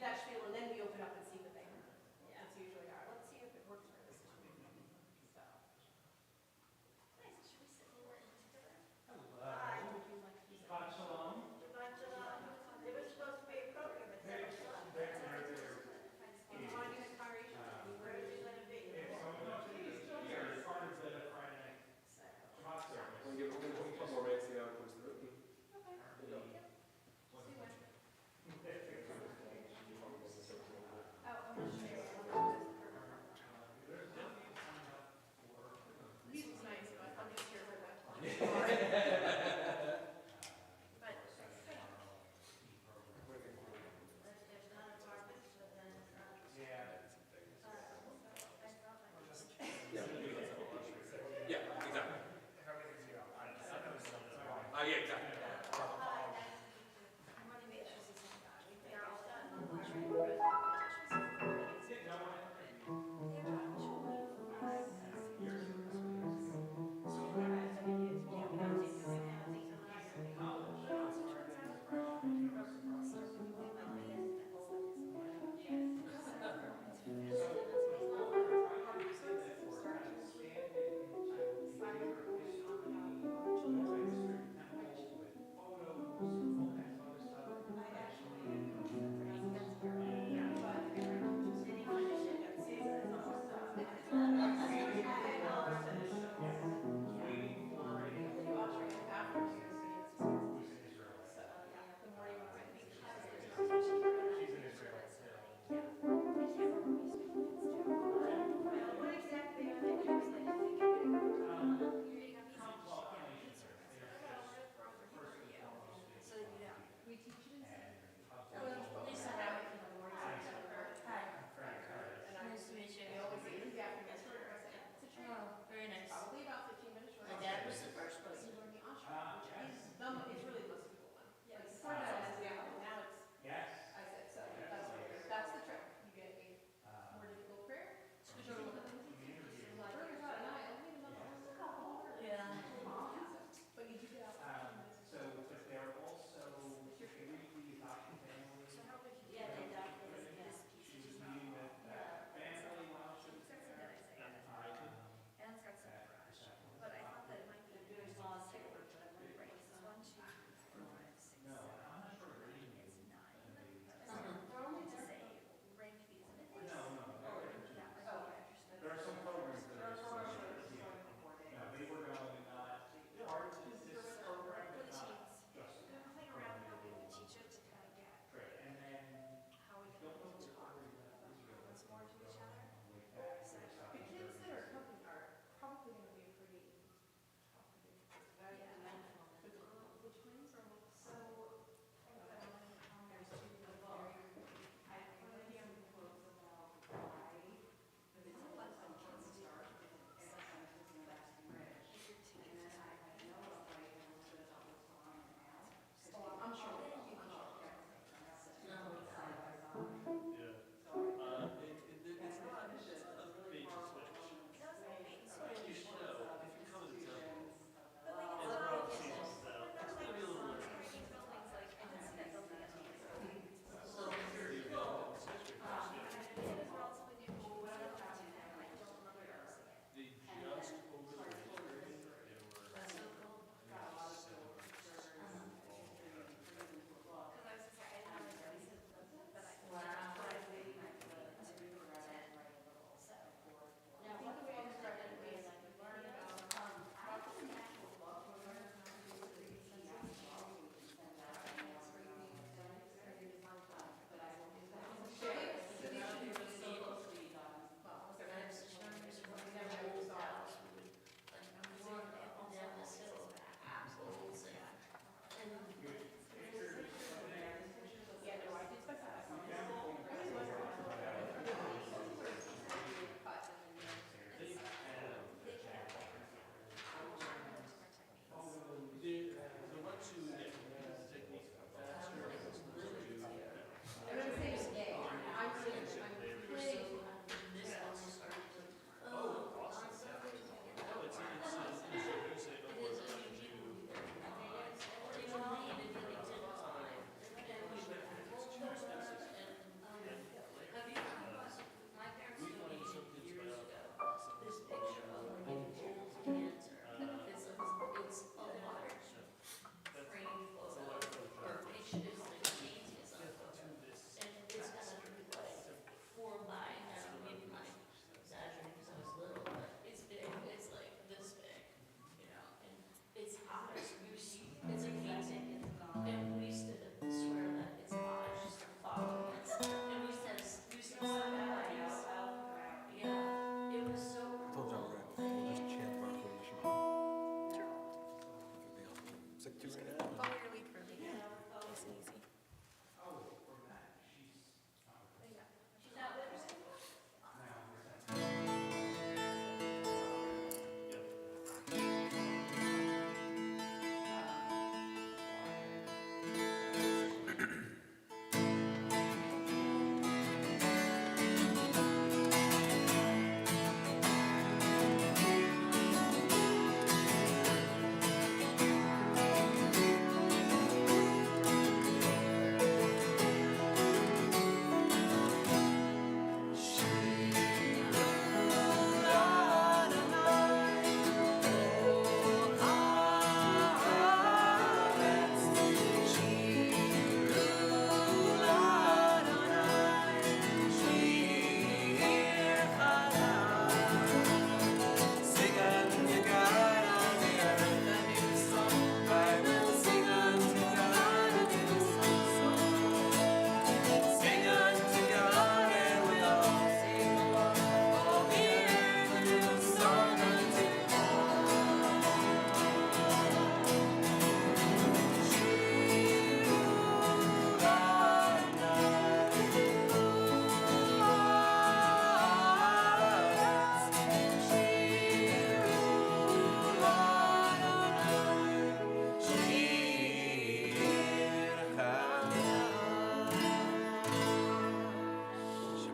that spiel, and then we open up and see what they heard. That's usually our, let's see if it works for this one. So. Nice. Should we sit over and together? Hi. Would you like to use Shabbat shalom. There was supposed to be a program at 7 o'clock. Do you want to do the congregation? Where is it going to be? It's here, it's part of the Friday night Shabbat service. We'll give a couple more minutes to see how it comes through. Okay. See when.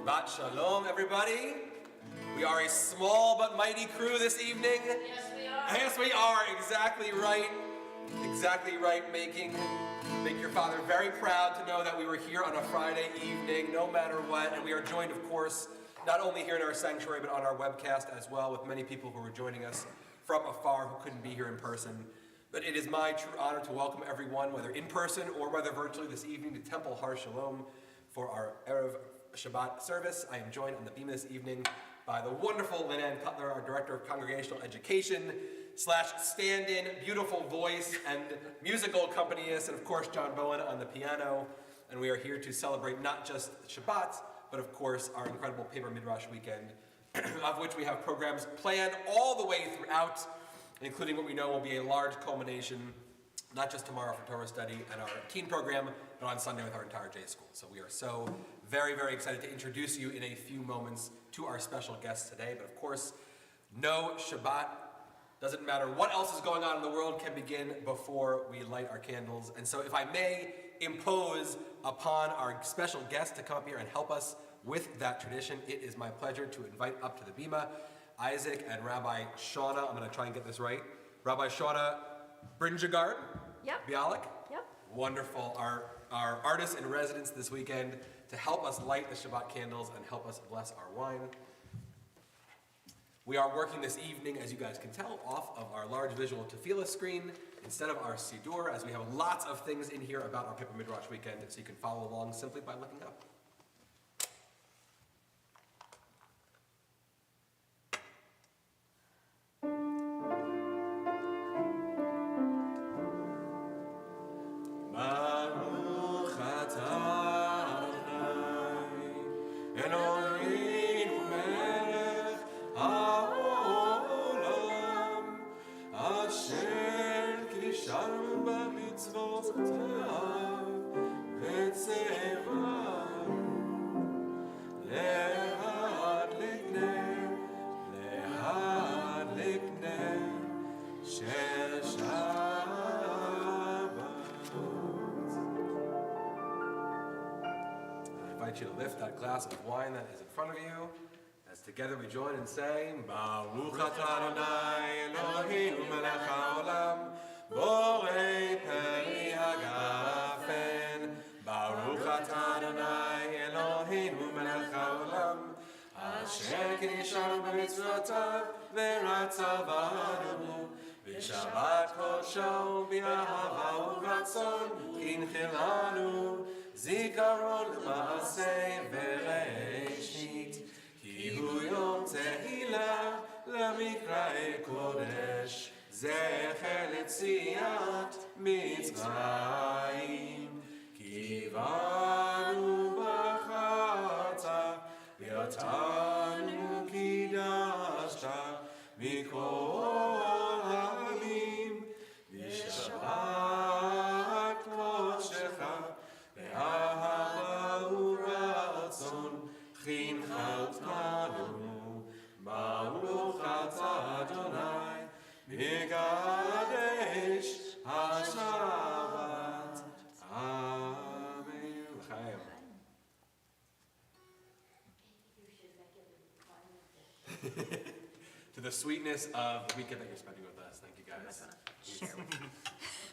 Shabbat Shalom, everybody. We are a small but mighty crew this evening. Yes, we are. Yes, we are. Exactly right. Exactly right. Make your father very proud to know that we were here on a Friday evening, no matter what. And we are joined, of course, not only here in our sanctuary, but on our webcast as well, with many people who are joining us from afar who couldn't be here in person. But it is my true honor to welcome everyone, whether in person or whether virtually, this evening to Temple Har Shalom for our Erev Shabbat service. I am joined on the beam this evening by the wonderful Lynn Cutler, our Director of Congregational Education / stand-in, beautiful voice, and musical accompanist, and of course John Bowen on the piano. And we are here to celebrate not just Shabbat, but of course our incredible Paper Midrash weekend, of which we have programs planned all the way throughout, including what we know will be a large culmination, not just tomorrow for Torah study and our teen program, but on Sunday with our entire J school. So we are so very, very excited to introduce you in a few moments to our special guests today. But of course, no Shabbat, doesn't matter what else is going on in the world, can begin before we light our candles. And so if I may impose upon our special guest to come up here and help us with that tradition, it is my pleasure to invite up to the bima Isaac and Rabbi Shauna. I'm going to try and get this right. Rabbi Shauna Brinjagard. Yep. Bialik. Yep. Wonderful. Our artist in residence this weekend to help us light the Shabbat candles and help us bless our wine. We are working this evening, as you guys can tell, off of our large visual tefillah screen instead of our Siddur, as we have lots of things in here about our Paper Midrash weekend, so you can follow along simply by looking up. You to lift that glass of wine that is in front of you, as together we join and say, Baruch atah Adonai Eloheinu melech haolam, borei peri hagafen. Baruch atah Adonai Eloheinu melech haolam, asher kinishanu b'mitzvotav v'ratzavanu, b'shabbat kodsho b'ahava u'ratzon kinchilanu. Zikaron l'maaseh v'reishit, ki hu yom tehila l'mikrae kodesh, zecher l'tziat Mitzrayim. Ki vanu b'chata, v'yotanu kidashta, mikol ha'amim, v'shabbat kodshecha, Ahava u'ratzon chinchaltanu, Baruch atah Adonai Mekadesh HaShabbat. Amen. L'chaim. To the sweetness of the weekend that you're spending with us. Thank you, guys. Share with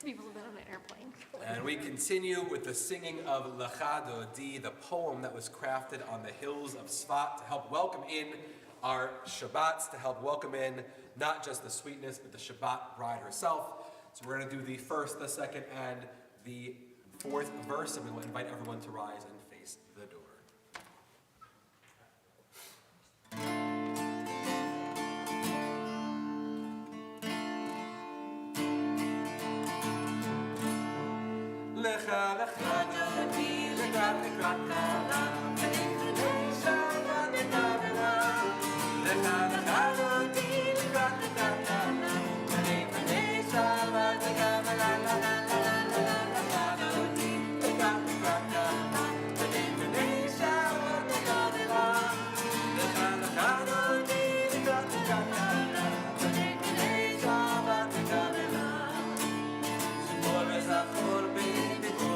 people who've been on an airplane. And we continue with the singing of Lecha Dodi, the poem that was crafted on the hills of Sfat to help welcome in our Shabbats, to help welcome in not just the sweetness, but the Shabbat bride herself. So we're going to do the first, the second, and the fourth verse, and we will invite everyone to rise and face the door. Lecha lecha dodi, lecha lecha kala, v'nei shabbat lekavela. Lecha lecha dodi, lecha lecha kala, v'nei shabbat lekavela. La la la la la lecha dodi, lecha lecha kala, v'nei shabbat lekavela. Lecha lecha dodi, lecha lecha kala, v'nei shabbat lekavela. Zachor bezachor.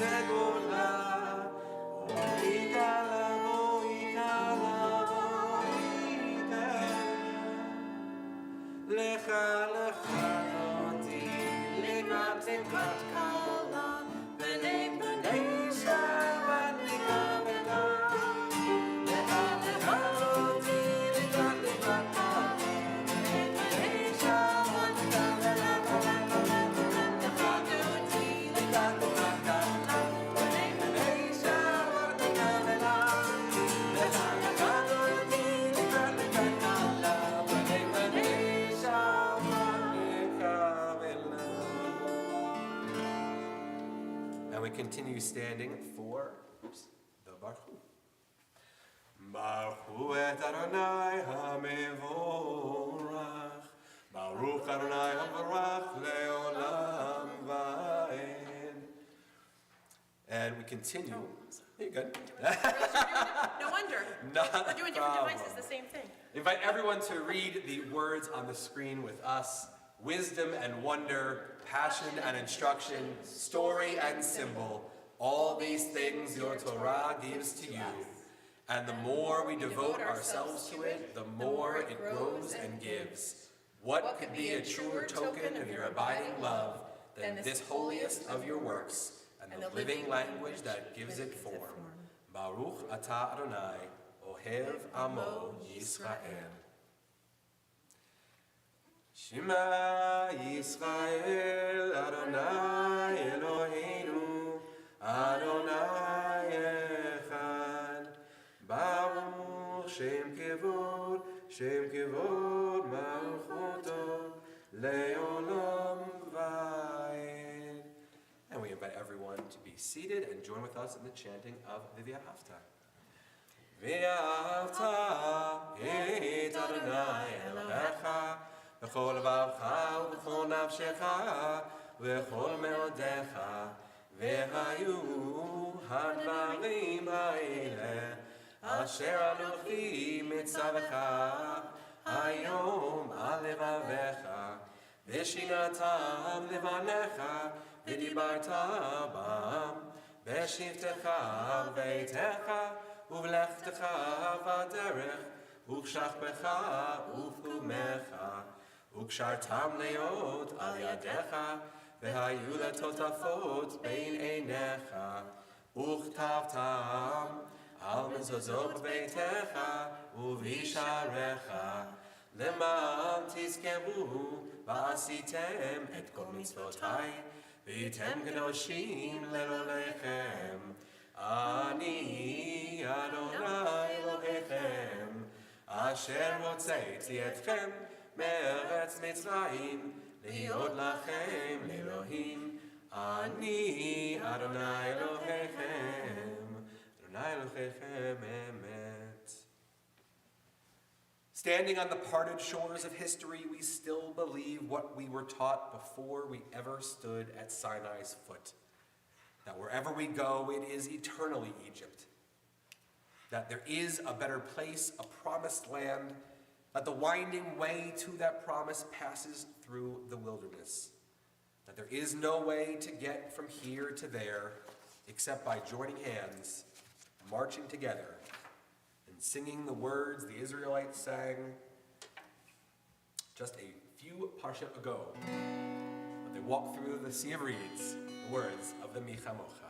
segula, oigala, oigala, oigala. Lecha, lecha, oti, legat, legat, kala, b'nei, b'nei, shavat, likavela. Lecha, lecha, oti, legat, legat, kala, b'nei, b'nei, shavat, likavela. Lecha, oti, legat, legat, kala, b'nei, b'nei, shavat, likavela. Lecha, lecha, oti, legat, legat, kala, b'nei, b'nei, shavat, likavela. And we continue standing for the Baruch Hu. Baruch Hu et Adonai HaMevorach. Baruch Adonai HaMevorach le'olam va'ed. And we continue. You're good. No wonder. Not We're doing different problem. devices, the same thing. Invite everyone to read the words on the screen with us. Wisdom and wonder, passion and instruction, story and symbol. All these things your Torah gives to you. And the more we devote ourselves to it, the more it grows and gives. What could be a truer token of your abiding love than this holiest of your works and the living language that gives it form? Baruch atah Adonai, ohev amo Yisrael. Shema Yisrael, Adonai Eloheinu, Adonai Echad. Baruch Shem Kevod Malchuto, Leolam Vayed. And we invite everyone to be seated and join with us in the chanting of the V'ahavta. V'ahavta et Adonai Elohecha, B'chol לבבך ובכל נפשך ובכל מאודיך, והיו הדברים האלה אשר אנוכי מצווך היום על לבביך, ושינתם לבניך ודיברת בם, בשבתך וביתך ובלכתך בדרך וכשכבך ופגומך, וקשרתם להיות על ידיך, והיו לטוטפות בין עיניך, וכתבתם על מזוזות בביתך ובשעריך, למען תזכרו ועשיתם את כל מצוותיי, והייתם קדושים לאלוהיכם. אני אדוני אלוהיכם, אשר הוצאתי אתכם מארץ מצרים, להיות לכם לאלוהים. אני אדוני אלוהיכם, אדוני אלוהיכם אמת. Standing on the parted shores of history, we still believe what we were taught before we ever stood at Sinai's foot. That wherever we go, it is eternally Egypt. That there is a better place, a promised land, that the winding way to that promise passes through the wilderness. That there is no way to get from here to there except by joining hands, marching together, and singing the words the Israelites sang just a few parshat ago. When they walked through the Sea of Reeds, the words of the Michamocha.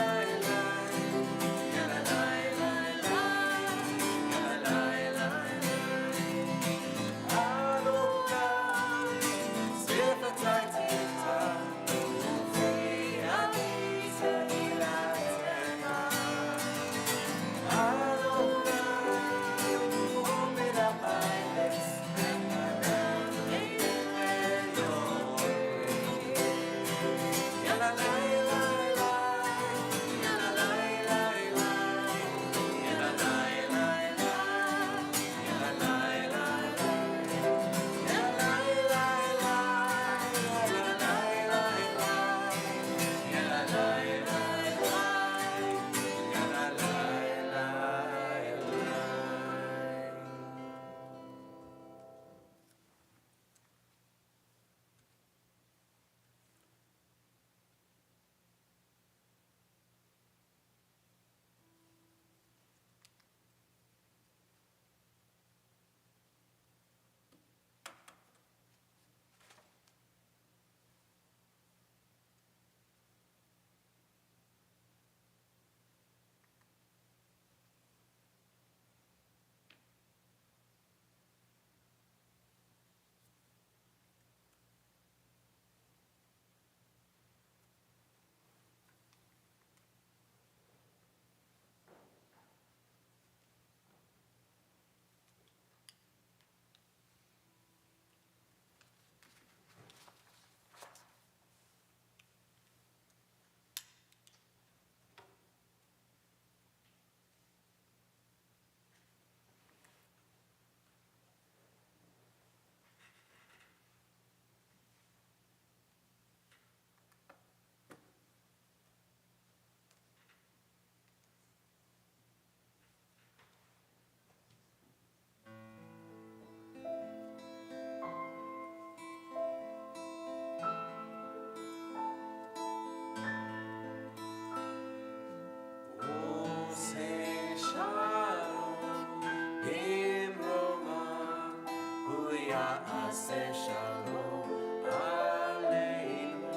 יעשה שלום עלינו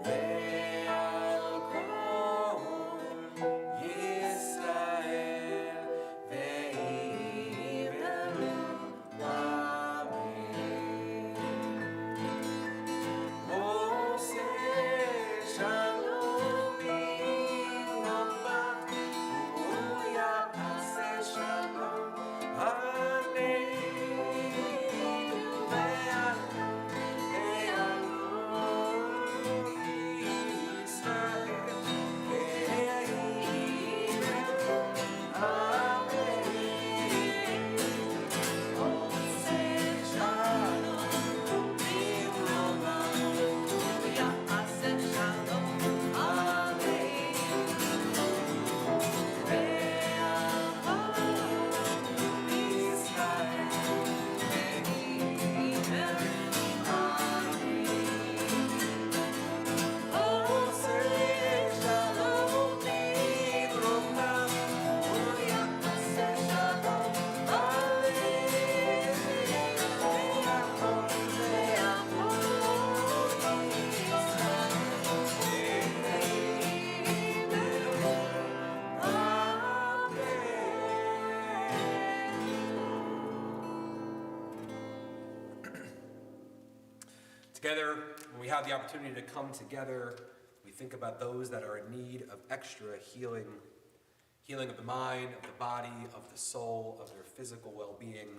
ועל כל ישראל ויבראו אמן. עושה שלום ממרומיו ויעשה שלום עלינו ועל Together, when we have the opportunity to come together, we think about those that are in need of extra healing, healing of the mind, of the body, of the soul, of their physical well-being.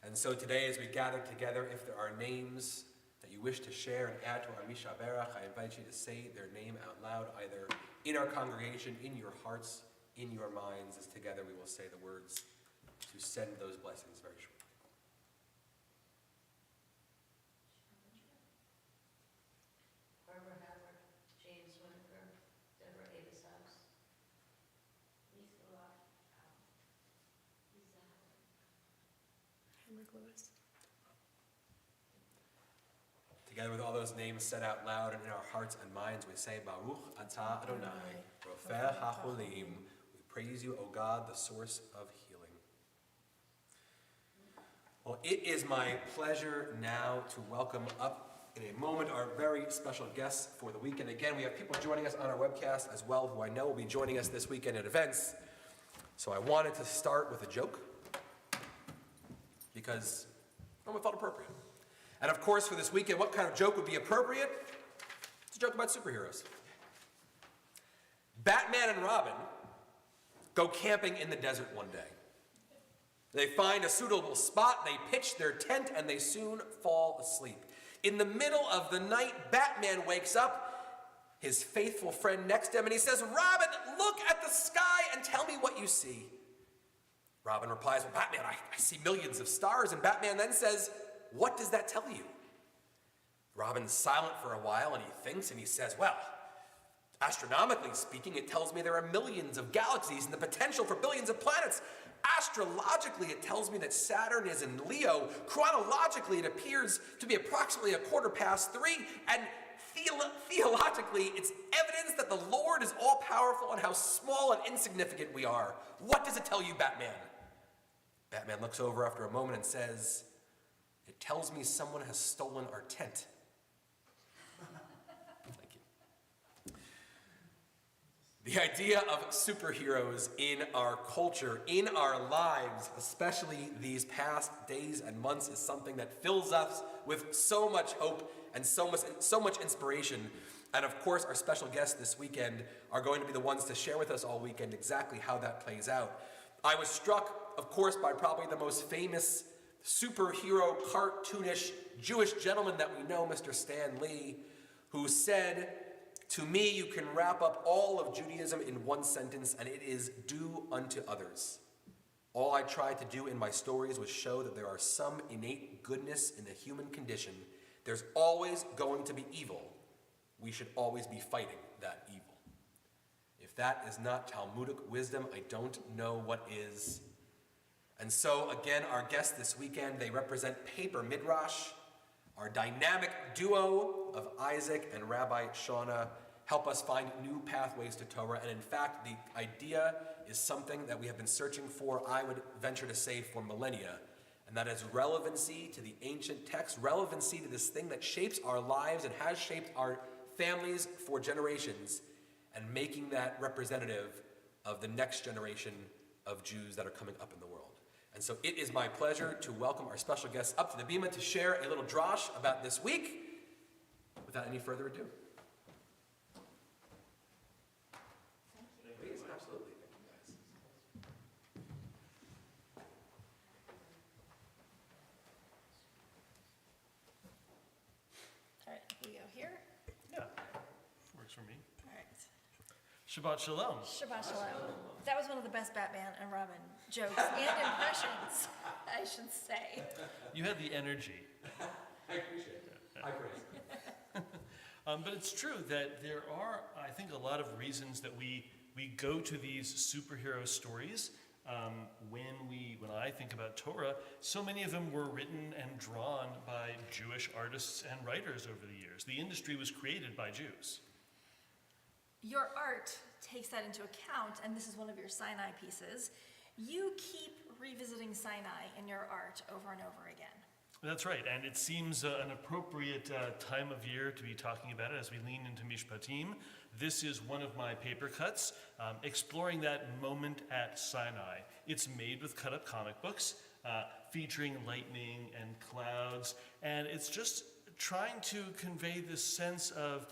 And so today, as we gather together, if there are names that you wish to share and add to our Misha Berach, I invite you to say their name out loud, either in our congregation, in your hearts, in your minds, as together we will say the words to send those blessings very shortly. Barbara Howard, James Winter, Deborah Avis House, Lisa Roth, Lisa Howard. Henrik Lewis. Together with all those names said out loud and in our hearts and minds, we say, Baruch Atah Adonai, Rofer HaCholim. We praise you, O God, the source of healing. Well, it is my pleasure now to welcome up in a moment our very special guests for the weekend. Again, we have people joining us on our webcast as well who I know will be joining us this weekend at events. So I wanted to start with a joke because it felt appropriate. And of course, for this weekend, what kind of joke would be appropriate? It's a joke about superheroes. Batman and Robin go camping in the desert one day. They find a suitable spot, they pitch their tent, and they soon fall asleep. In the middle of the night, Batman wakes up, his faithful friend next to him, and he says, Robin, look at the sky and tell me what you see. Robin replies, well, Batman, I see millions of stars. And Batman then says, what does that tell you? Robin's silent for a while, and he thinks, and he says, well, astronomically speaking, it tells me there are millions of galaxies and the potential for billions of planets. Astrologically, it tells me that Saturn is in Leo. Chronologically, it appears to be approximately 3:15. And theologically, it's evidence that the Lord is all-powerful and how small and insignificant we are. What does it tell you, Batman? Batman looks over after a moment and says, it tells me someone has stolen our tent. Thank you. The idea of superheroes in our culture, in our lives, especially these past days and months, is something that fills us with so much hope and so much inspiration. And of course, our special guests this weekend are going to be the ones to share with us all weekend exactly how that plays out. I was struck, of course, by probably the most famous superhero, cartoonish Jewish gentleman that we know, Mr. Stan Lee, who said, to me, you can wrap up all of Judaism in one sentence, and it is do unto others. All I tried to do in my stories was show that there are some innate goodness in the human condition. There's always going to be evil. We should always be fighting that evil. If that is not Talmudic wisdom, I don't know what is. And so, again, our guests this weekend, they represent Paper Midrash. Our dynamic duo of Isaac and Rabbi Shauna help us find new pathways to Torah. And in fact, the idea is something that we have been searching for, I would venture to say, for millennia. and that is relevancy to the ancient text, relevancy to this thing that shapes our lives and has shaped our families for generations, and making that representative of the next generation of Jews that are coming up in the world. And so it is my pleasure to welcome our special guests up to the bima to share a little drosh about this week. Without any further ado. Please, absolutely. Thank you, guys. All right, we go here. Yeah, works for me. All right. Shabbat shalom. Shabbat shalom. That was one of the best Batman and Robin jokes and impressions, I should say. You had the energy. I appreciate it. I praise it. But it's true that there are, I think, a lot of reasons that we go to these superhero stories. When I think about Torah, so many of them were written and drawn by Jewish artists and writers over the years. The industry was created by Jews. Your art takes that into account, and this is one of your Sinai pieces. You keep revisiting Sinai in your art over and over again. That's right, and it seems an appropriate time of year to be talking about it as we lean into Mishpatim. This is one of my paper cuts, exploring that moment at Sinai. It's made with cut-up comic books, featuring lightning and clouds, and it's just trying to convey this sense of,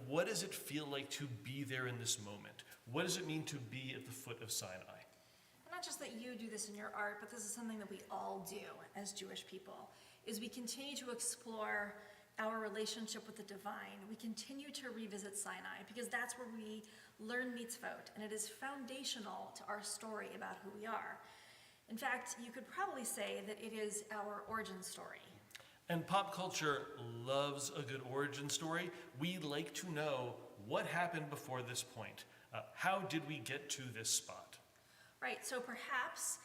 what does it feel like to be there in this moment? What does it mean to be at the foot of Sinai? Not just that you do this in your art, but this is something that we all do as Jewish people, is we continue to explore our relationship with the divine. We continue to revisit Sinai because that's where we learn mitzvot, and it is foundational to our story about who we are. In fact, you could probably say that it is our origin story. And pop culture loves a good origin story. We like to know what happened before this point. How did we get to this spot? Right, so perhaps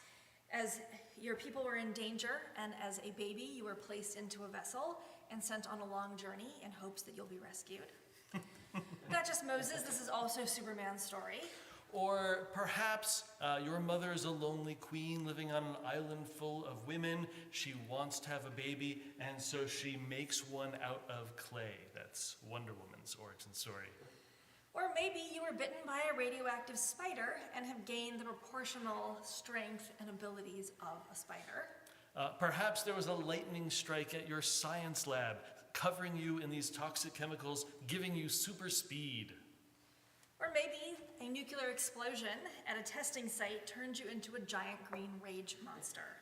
as your people were in danger and as a baby you were placed into a vessel and sent on a long journey in hopes that you'll be rescued. Not just Moses, this is also Superman's story. Or perhaps your mother is a lonely queen living on an island full of women. She wants to have a baby, and so she makes one out of clay. That's Wonder Woman's origin story. Or maybe you were bitten by a radioactive spider and have gained the proportional strength and abilities of a spider. Perhaps there was a lightning strike at your science lab, covering you in these toxic chemicals, giving you super speed. Or maybe a nuclear explosion at a testing site turned you into a giant green rage monster.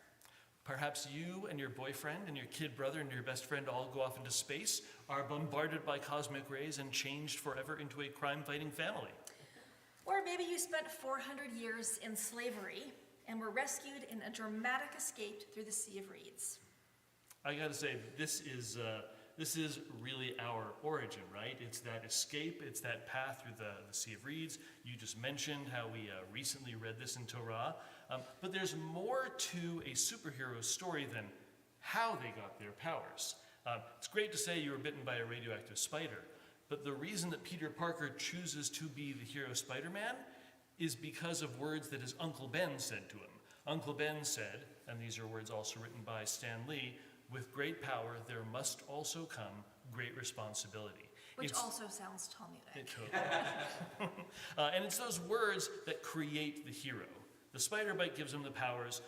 Perhaps you and your boyfriend and your kid brother and your best friend all go off into space, are bombarded by cosmic rays, and changed forever into a crime-fighting family. Or maybe you spent 400 years in slavery and were rescued in a dramatic escape through the Sea of Reeds. I gotta say, this is really our origin, right? It's that escape, it's that path through the Sea of Reeds. You just mentioned how we recently read this in Torah. But there's more to a superhero story than how they got their powers. It's great to say you were bitten by a radioactive spider, but the reason that Peter Parker chooses to be the hero Spider-Man is because of words that his Uncle Ben said to him. Uncle Ben said, and these are words also written by Stan Lee, "With great power there must also come great responsibility." Which also sounds Talmudic. And it's those words that create the hero. The spider bite gives him the powers.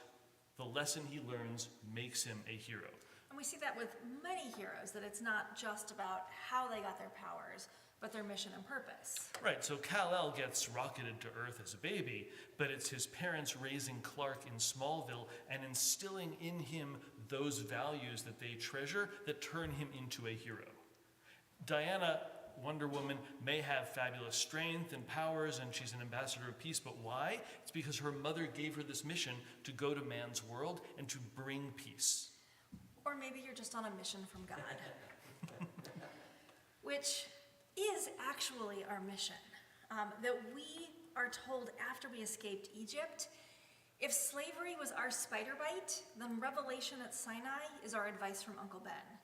The lesson he learns makes him a hero. And we see that with many heroes, that it's not just about how they got their powers, but their mission and purpose. Right, so Kal-El gets rocketed to Earth as a baby, but it's his parents raising Clark in Smallville and instilling in him those values that they treasure that turn him into a hero. Diana, Wonder Woman, may have fabulous strength and powers, and she's an ambassador of peace, but why? It's because her mother gave her this mission to go to man's world and to bring peace. Or maybe you're just on a mission from God. Which is actually our mission. That we are told after we escaped Egypt, if slavery was our spider bite, then revelation at Sinai is our advice from Uncle Ben.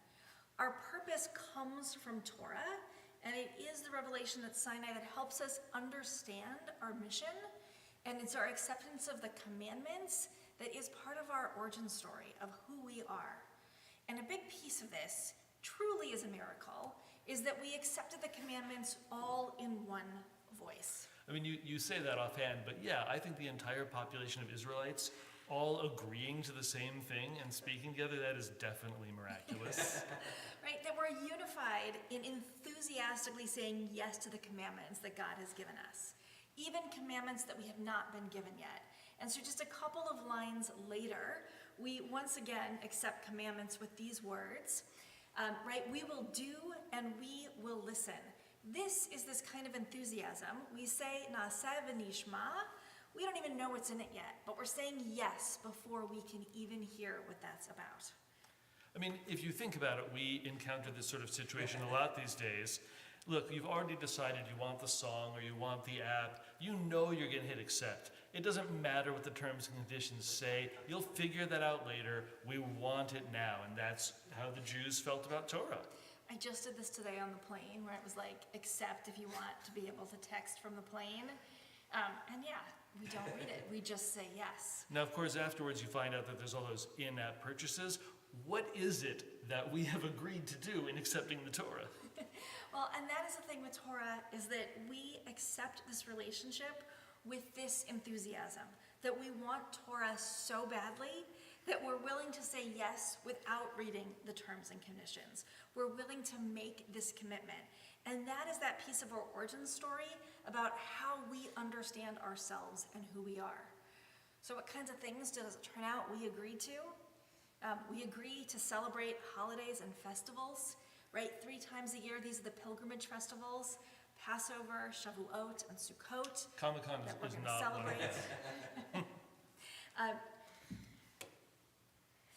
Our purpose comes from Torah, and it is the revelation at Sinai that helps us understand our mission, and it's our acceptance of the commandments that is part of our origin story of who we are. And a big piece of this, truly is a miracle, is that we accepted the commandments all in one voice. I mean, you say that offhand, but yeah, I think the entire population of Israelites all agreeing to the same thing and speaking together, that is definitely miraculous. Right? That we're unified in enthusiastically saying yes to the commandments that God has given us, even commandments that we have not been given yet. And so just a couple of lines later, we once again accept commandments with these words, right? We will do and we will listen. This is this kind of enthusiasm. We say, Na'aseh v'nishma. We don't even know what's in it yet, but we're saying yes before we can even hear what that's about. I mean, if you think about it, we encounter this sort of situation a lot these days. Look, you've already decided you want the song or you want the app. You know you're going to hit accept. It doesn't matter what the terms and conditions say. You'll figure that out later. We want it now, and that's how the Jews felt about Torah. I just did this today on the plane where it was like, accept if you want to be able to text from the plane. And yeah, we don't read it. We just say yes. Now, of course, afterwards you find out that there's all those in-app purchases. What is it that we have agreed to do in accepting the Torah? Well, and that is the thing with Torah, is that we accept this relationship with this enthusiasm, that we want Torah so badly that we're willing to say yes without reading the terms and conditions. We're willing to make this commitment. And that is that piece of our origin story about how we understand ourselves and who we are. So what kinds of things does it turn out we agree to? We agree to celebrate holidays and festivals, right? 3 times a year, these are the pilgrimage festivals: Passover, Shavuot, and Sukkot. Comic-Con that we're is gonna not celebrate. one of them.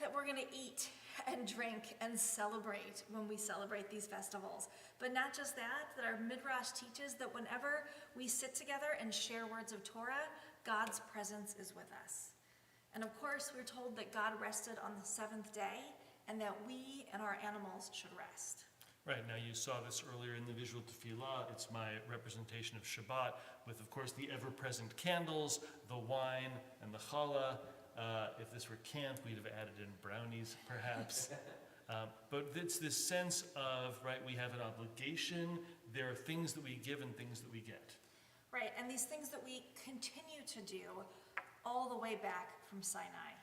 That we're going to eat and drink and celebrate when we celebrate these festivals. But not just that our Midrash teaches that whenever we sit together and share words of Torah, God's presence is with us. And of course, we're told that God rested on the 7th day and that we and our animals should rest. Right, now you saw this earlier in the visual tefillah. It's my representation of Shabbat with, of course, the ever-present candles, the wine, and the challah. If this were camp, we'd have added in brownies, perhaps. But it's this sense of, right, we have an obligation. There are things that we give and things that we get. Right, and these things that we continue to do all the way back from Sinai.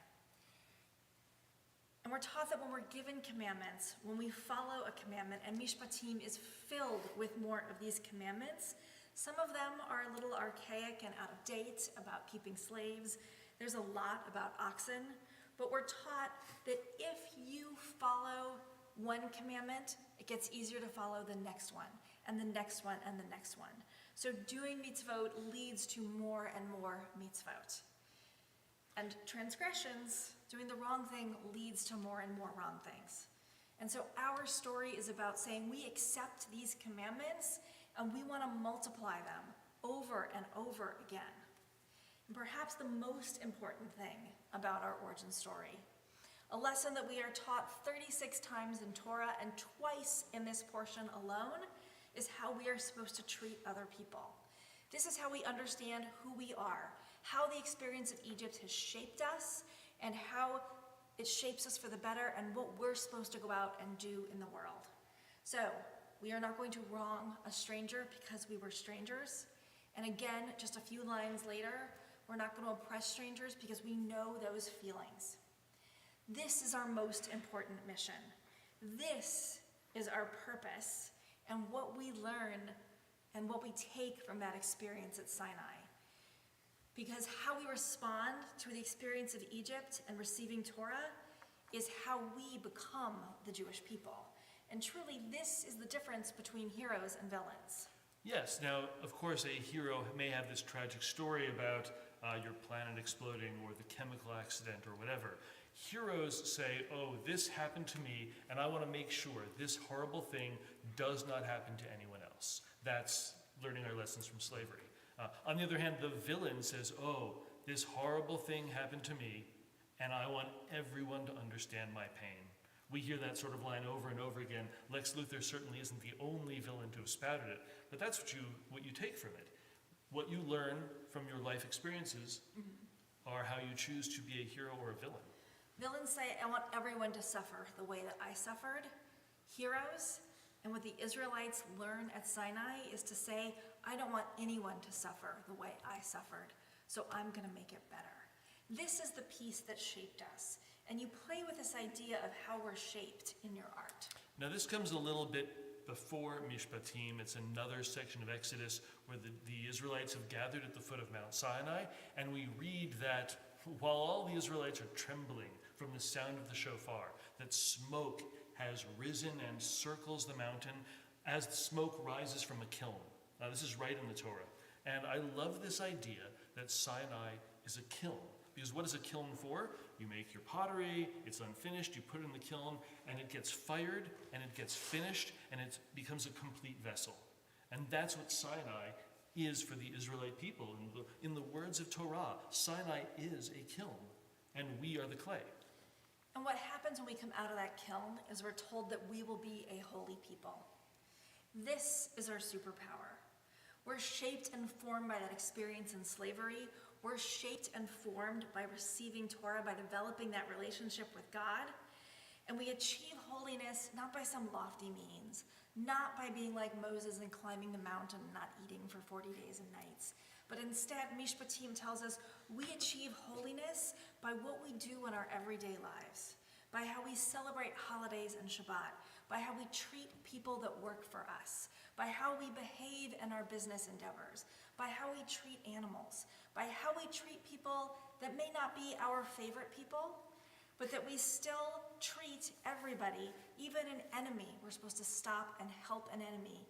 And we're taught that when we're given commandments, when we follow a commandment, and Mishpatim is filled with more of these commandments, some of them are a little archaic and out of date about keeping slaves. There's a lot about oxen, but we're taught that if you follow one commandment, it gets easier to follow the next one, and the next one, and the next one. So doing mitzvot leads to more and more mitzvot. And transgressions, doing the wrong thing, leads to more and more wrong things. And so our story is about saying we accept these commandments and we want to multiply them over and over again. And perhaps the most important thing about our origin story, a lesson that we are taught 36 times in Torah and twice in this portion alone, is how we are supposed to treat other people. This is how we understand who we are, how the experience of Egypt has shaped us, and how it shapes us for the better, and what we're supposed to go out and do in the world. So, we are not going to wrong a stranger because we were strangers. And again, just a few lines later, we're not going to oppress strangers because we know those feelings. This is our most important mission. This is our purpose and what we learn and what we take from that experience at Sinai. Because how we respond to the experience of Egypt and receiving Torah is how we become the Jewish people. And truly, this is the difference between heroes and villains. Yes, now, of course, a hero may have this tragic story about your planet exploding or the chemical accident or whatever. Heroes say, oh, this happened to me, and I want to make sure this horrible thing does not happen to anyone else. That's learning our lessons from slavery. On the other hand, the villain says, oh, this horrible thing happened to me, and I want everyone to understand my pain. We hear that sort of line over and over again. Lex Luthor certainly isn't the only villain to have spouted it, but that's what you take from it. What you learn from your life experiences or how you choose to be a hero or a villain. Villains say, I want everyone to suffer the way that I suffered. Heroes, and what the Israelites learn at Sinai is to say, I don't want anyone to suffer the way I suffered, so I'm going to make it better. This is the piece that shaped us, and you play with this idea of how we're shaped in your art. Now this comes a little bit before Mishpatim. It's another section of Exodus where the Israelites have gathered at the foot of Mount Sinai, and we read that while all the Israelites are trembling from the sound of the shofar, that smoke has risen and circles the mountain as the smoke rises from a kiln. Now this is right in the Torah. And I love this idea that Sinai is a kiln. Because what is a kiln for? You make your pottery, it's unfinished, you put it in the kiln, and it gets fired, and it gets finished, and it becomes a complete vessel. And that's what Sinai is for the Israelite people. In the words of Torah, Sinai is a kiln, and we are the clay. And what happens when we come out of that kiln is we're told that we will be a holy people. This is our superpower. We're shaped and formed by that experience in slavery. We're shaped and formed by receiving Torah, by developing that relationship with God. And we achieve holiness not by some lofty means, not by being like Moses and climbing the mountain and not eating for 40 days and nights. But instead, Mishpatim tells us we achieve holiness by what we do in our everyday lives, by how we celebrate holidays and Shabbat, by how we treat people that work for us, by how we behave in our business endeavors, by how we treat animals, by how we treat people that may not be our favorite people, but that we still treat everybody, even an enemy. We're supposed to stop and help an enemy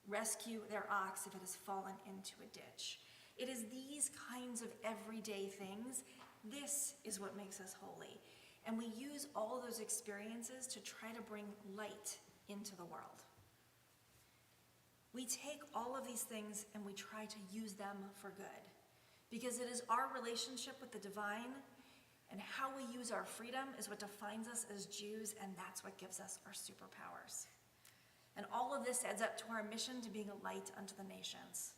rescue their ox if it has fallen into a ditch. It is these kinds of everyday things. This is what makes us holy. And we use all those experiences to try to bring light into the world. We take all of these things and we try to use them for good, because it is our relationship with the divine and how we use our freedom is what defines us as Jews, and that's what gives us our superpowers. And all of this adds up to our mission to being a light unto the nations.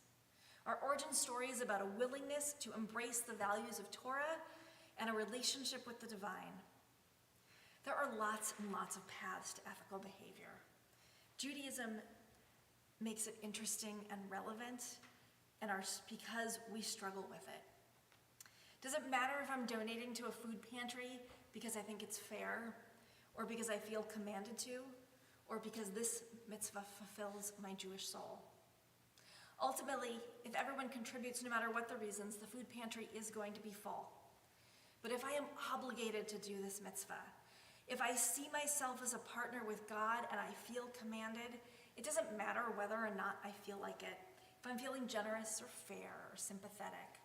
Our origin story is about a willingness to embrace the values of Torah and a relationship with the divine. There are lots and lots of paths to ethical behavior. Judaism makes it interesting and relevant because we struggle with it. Does it matter if I'm donating to a food pantry because I think it's fair, or because I feel commanded to, or because this mitzvah fulfills my Jewish soul? Ultimately, if everyone contributes, no matter what the reasons, the food pantry is going to be full. But if I am obligated to do this mitzvah, if I see myself as a partner with God and I feel commanded, it doesn't matter whether or not I feel like it. If I'm feeling generous or fair or sympathetic,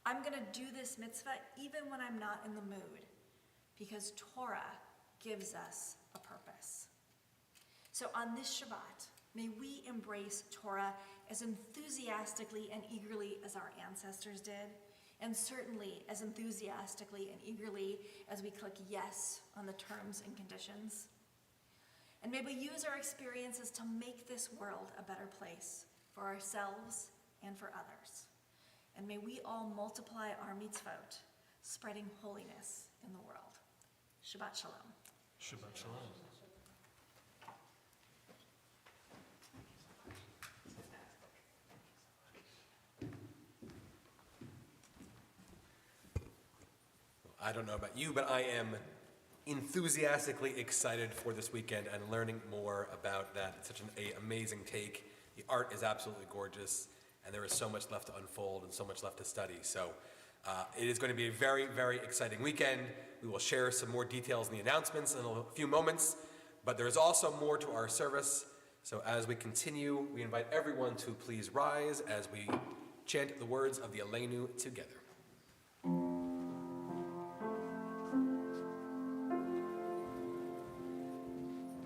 I'm going to do this mitzvah even when I'm not in the mood, because Torah gives us a purpose. So on this Shabbat, may we embrace Torah as enthusiastically and eagerly as our ancestors did, and certainly as enthusiastically and eagerly as we click yes on the terms and conditions. And may we use our experiences to make this world a better place for ourselves and for others. And may we all multiply our mitzvot, spreading holiness in the world. Shabbat shalom. Shabbat shalom. I don't know about you, but I am enthusiastically excited for this weekend and learning more about that. It's such an amazing take. The art is absolutely gorgeous, and there is so much left to unfold and so much left to study. So it is going to be a very, very exciting weekend. We will share some more details in the announcements in a few moments, but there is also more to our service. So as we continue, we invite everyone to please rise as we chant the words of the Aleinu together.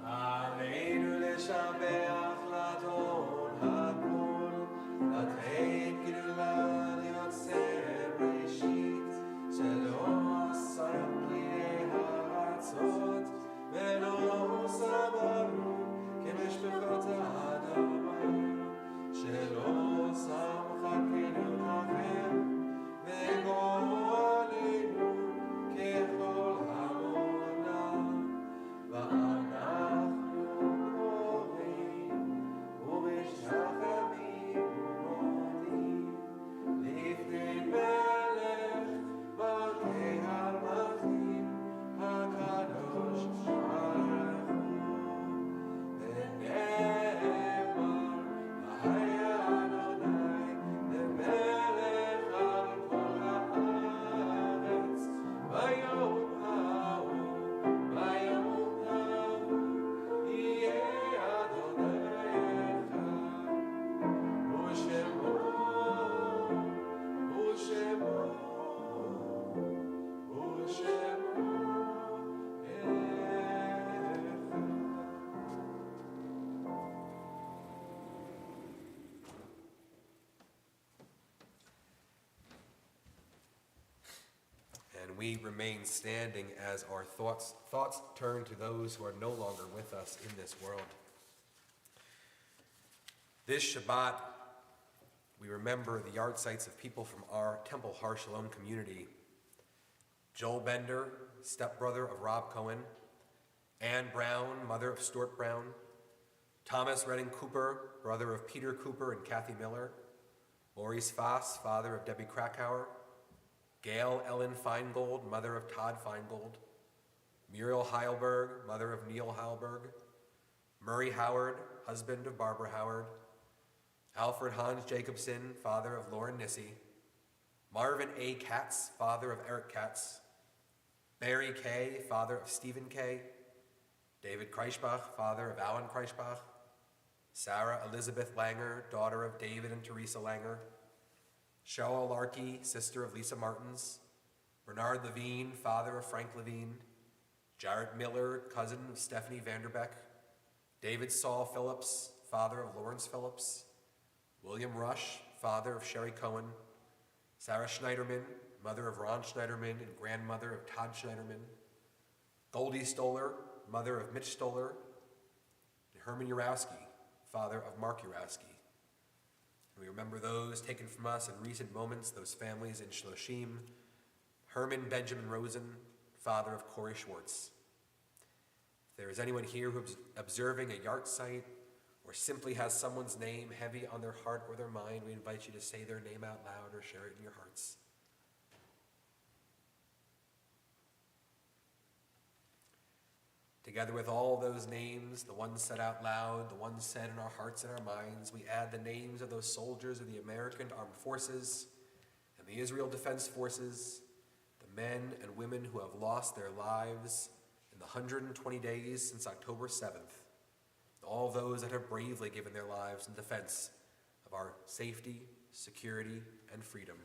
Aleinu leshabeach ladon hakol, lateit gidula liotzer reshit, shelo asa pnei haatzot, velo sabaru kemishpechot ha'adama, shelo sam chakenu lachem, we remain standing as our thoughts turn to those who are no longer with us in this world. This Shabbat, we remember the yard sites of people from our Temple Har Shalom community. Joel Bender, stepbrother of Rob Cohen, Ann Brown, mother of Stuart Brown, Thomas Redding Cooper, brother of Peter Cooper and Kathy Miller, Maurice Foss, father of Debbie Krakauer, Gail Ellen Feingold, mother of Todd Feingold, Muriel Heilberg, mother of Neil Heilberg, Murray Howard, husband of Barbara Howard, Alfred Hans Jacobson, father of Lauren Nissy, Marvin A. Katz, father of Eric Katz, Barry Kay, father of Stephen Kay, David Kreischbach, father of Alan Kreischbach, Sarah Elizabeth Langer, daughter of David and Teresa Langer, Cheryl Larkey, sister of Lisa Martins, Bernard Levine, father of Frank Levine, Jarrett Miller, cousin of Stephanie Vanderbeck, David Saul Phillips, father of Lawrence Phillips, William Rush, father of Sherry Cohen, Sarah Schneiderman, mother of Ron Schneiderman and grandmother of Todd Schneiderman, Goldie Stoller, mother of Mitch Stoller, and Herman Urowski, father of Mark Urowski. We remember those taken from us in recent moments, those families in Shloshim, Herman Benjamin Rosen, father of Corey Schwartz. If there is anyone here who's observing a yard site or simply has someone's name heavy on their heart or their mind, we invite you to say their name out loud or share it in your hearts. Together with all those names, the ones said out loud, the ones said in our hearts and our minds, we add the names of those soldiers of the American Armed Forces and the Israel Defense Forces, the men and women who have lost their lives in the 120 days since October 7th, all those that have bravely given their lives in defense of our safety, security, and freedom.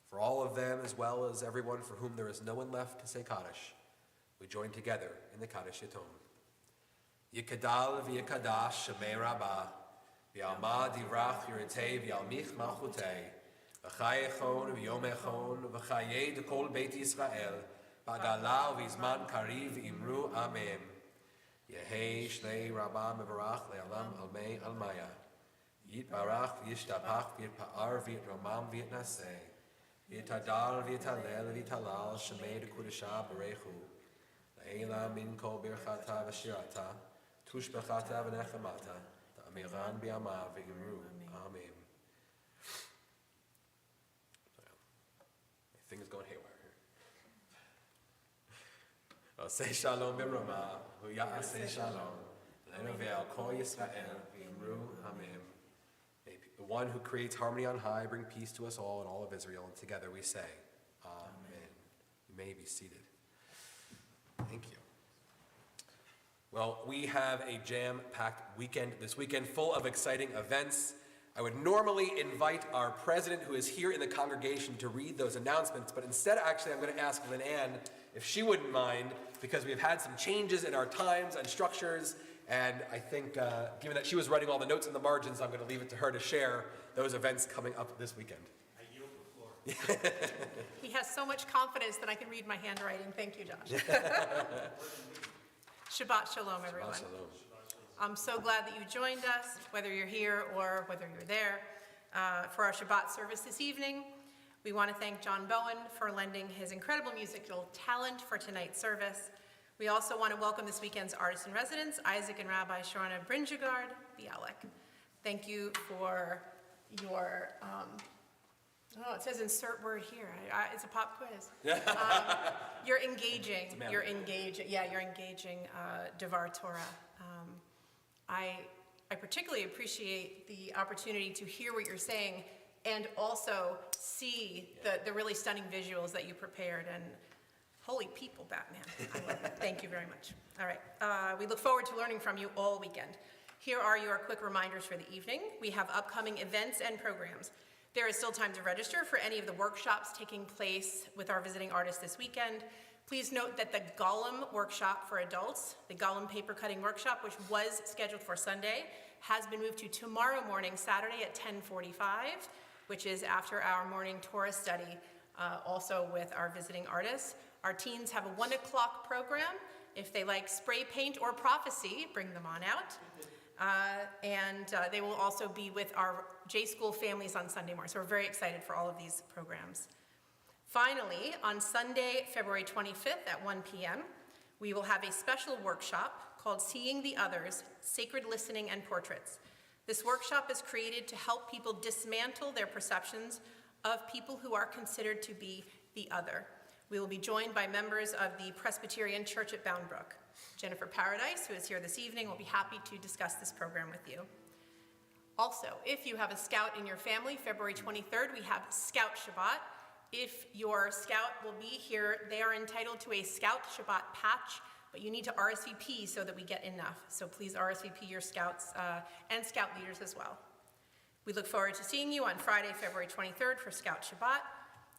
For all of them, as well as everyone for whom there is no one left to say Kaddish, we join together in the Kaddish Yatom. Yikadal v'yikadash shemei rabbah, v'yalma divrach yuretei v'yalmich malchutei, v'chayechon v'yomechon v'chayei dekol Beit Yisrael, b'agala v'izman kariv v'imru amen. Yehei shnei rabbah mevarach le'alam almei almaya. Yitbarach v'yishtapach v'yitpa'ar v'yitromam v'yitnaseh. V'yitadal v'yitalel v'yitalal shemei dekudesha b'rechu. Eila min kol birchata v'shirata, tushbechata v'nechemata, ta'amiran bi'ama v'imru. Amen. Things going haywire here. Oseh shalom b'rama, hu ya'aseh shalom, le'novel kol Yisrael v'imru. Amen. May the one who creates harmony on high bring peace to us all and all of Israel, and together we say, Amen. You may be seated. Thank you. Well, we have a jam-packed weekend this weekend full of exciting events. I would normally invite our president, who is here in the congregation, to read those announcements, but instead, actually, I'm going to ask Lynn Ann if she wouldn't mind, because we've had some changes in our times and structures, and I think, given that she was writing all the notes in the margins, I'm going to leave it to her to share those events coming up this weekend. He has so much confidence that I can read my handwriting. Thank you, Josh. Shabbat Shalom, everyone. Shalom. I'm so glad that you joined us, whether you're here or whether you're there, for our Shabbat service this evening. We want to thank John Bowen for lending his incredible musical talent for tonight's service. We also want to welcome this weekend's artists in residence, Isaac and Rabbi Shorna Brinjagard Bialik. Thank you for your it says insert word here. It's a pop quiz. You're engaging Devar Torah. I particularly appreciate the opportunity to hear what you're saying and also see the really stunning visuals that you prepared. And holy people, Batman. I love it. Thank you very much. All right. We look forward to learning from you all weekend. Here are your quick reminders for the evening. We have upcoming events and programs. There is still time to register for any of the workshops taking place with our visiting artists this weekend. Please note that the Gollum workshop for adults, the Gollum paper cutting workshop, which was scheduled for Sunday, has been moved to tomorrow morning, Saturday at 10:45, which is after our morning Torah study. also with our visiting artists. Our teens have a 1 o'clock program. If they like spray paint or prophecy, bring them on out. They will also be with our J-School families on Sunday morning. So we're very excited for all of these programs. Finally, on Sunday, February 25th at 1 p.m., we will have a special workshop called Seeing the Others, Sacred Listening and Portraits. This workshop is created to help people dismantle their perceptions of people who are considered to be the other. We will be joined by members of the Presbyterian Church at Bound Brook. Jennifer Paradise, who is here this evening, will be happy to discuss this program with you. Also, if you have a scout in your family, February 23rd, we have Scout Shabbat. If your scout will be here, they are entitled to a Scout Shabbat patch, but you need to RSVP so that we get enough. So please RSVP your scouts and scout leaders as well. We look forward to seeing you on Friday, February 23rd for Scout Shabbat.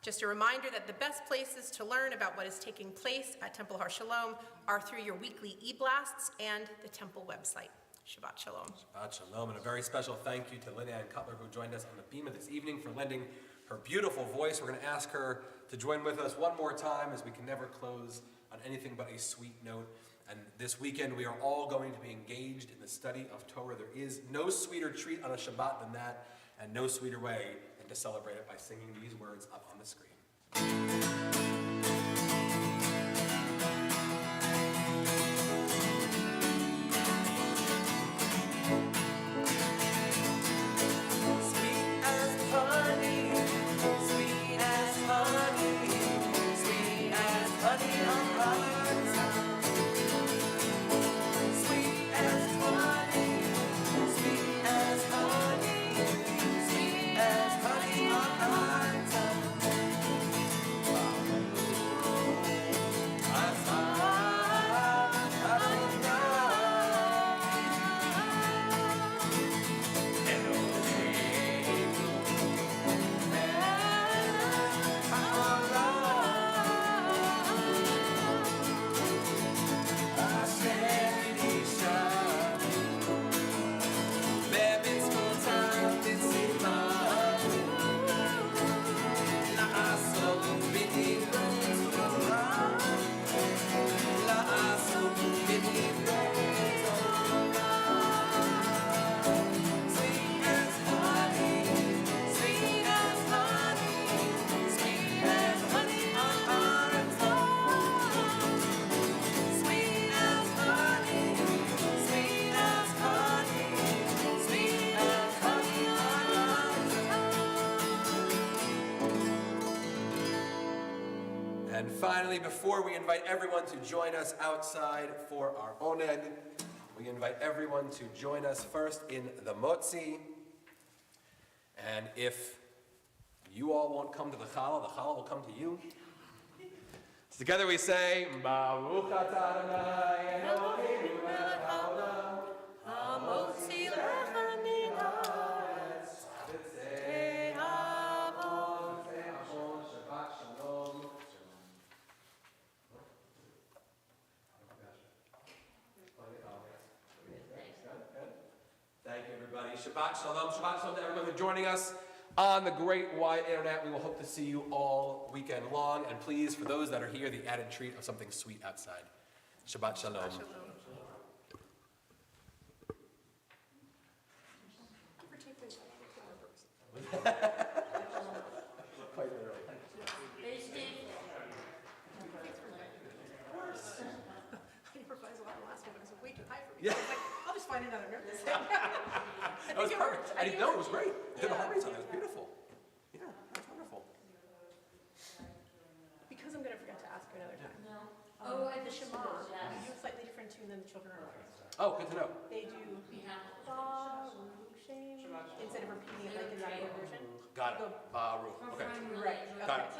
Just a reminder that the best places to learn about what is taking place at Temple Har Shalom are through your weekly e-blasts and the temple website. Shabbat Shalom. Shabbat Shalom, and a very special thank you to Lynn Ann Cutler, who joined us on the Bima this evening, for lending her beautiful voice. We're going to ask her to join with us one more time, as we can never close on anything but a sweet note. And this weekend, we are all going to be engaged in the study of Torah. There is no sweeter treat on a Shabbat than that, and no sweeter way than to celebrate it by singing these words up on the screen. And finally, before we invite everyone to join us outside for our oneg, we invite everyone to join us first in the motzi. And if you all won't come to the challah will come to you. So together we say, Baruch atah Adonai Eloheinu melech haolam, hamotzi lecha min haaretz, v'tzei avon, Shabbat Shalom. Thank you, everybody. Shabbat Shalom. Shabbat Shalom to everyone who's joining us on the great wide internet. We will hope to see you all weekend long. And please, for those that are here, the added treat of something sweet outside. Shabbat Shalom. Shabbat Shalom. Quite literally. I improvised a lot last one, but it was way too high for me. Yeah. I was like, I'll just find another note this That was perfect. I didn't know it was great. Did the harmonies on it. It was beautiful. Yeah, that's wonderful. Because I'm going to forget to ask you another time. The Shema, we do a slightly different tune than the children are learning. Oh, good to know. They do Baruch Shem instead of repeating it like in the other version. Got it. Baruch. Okay. Right. Got Okay. it.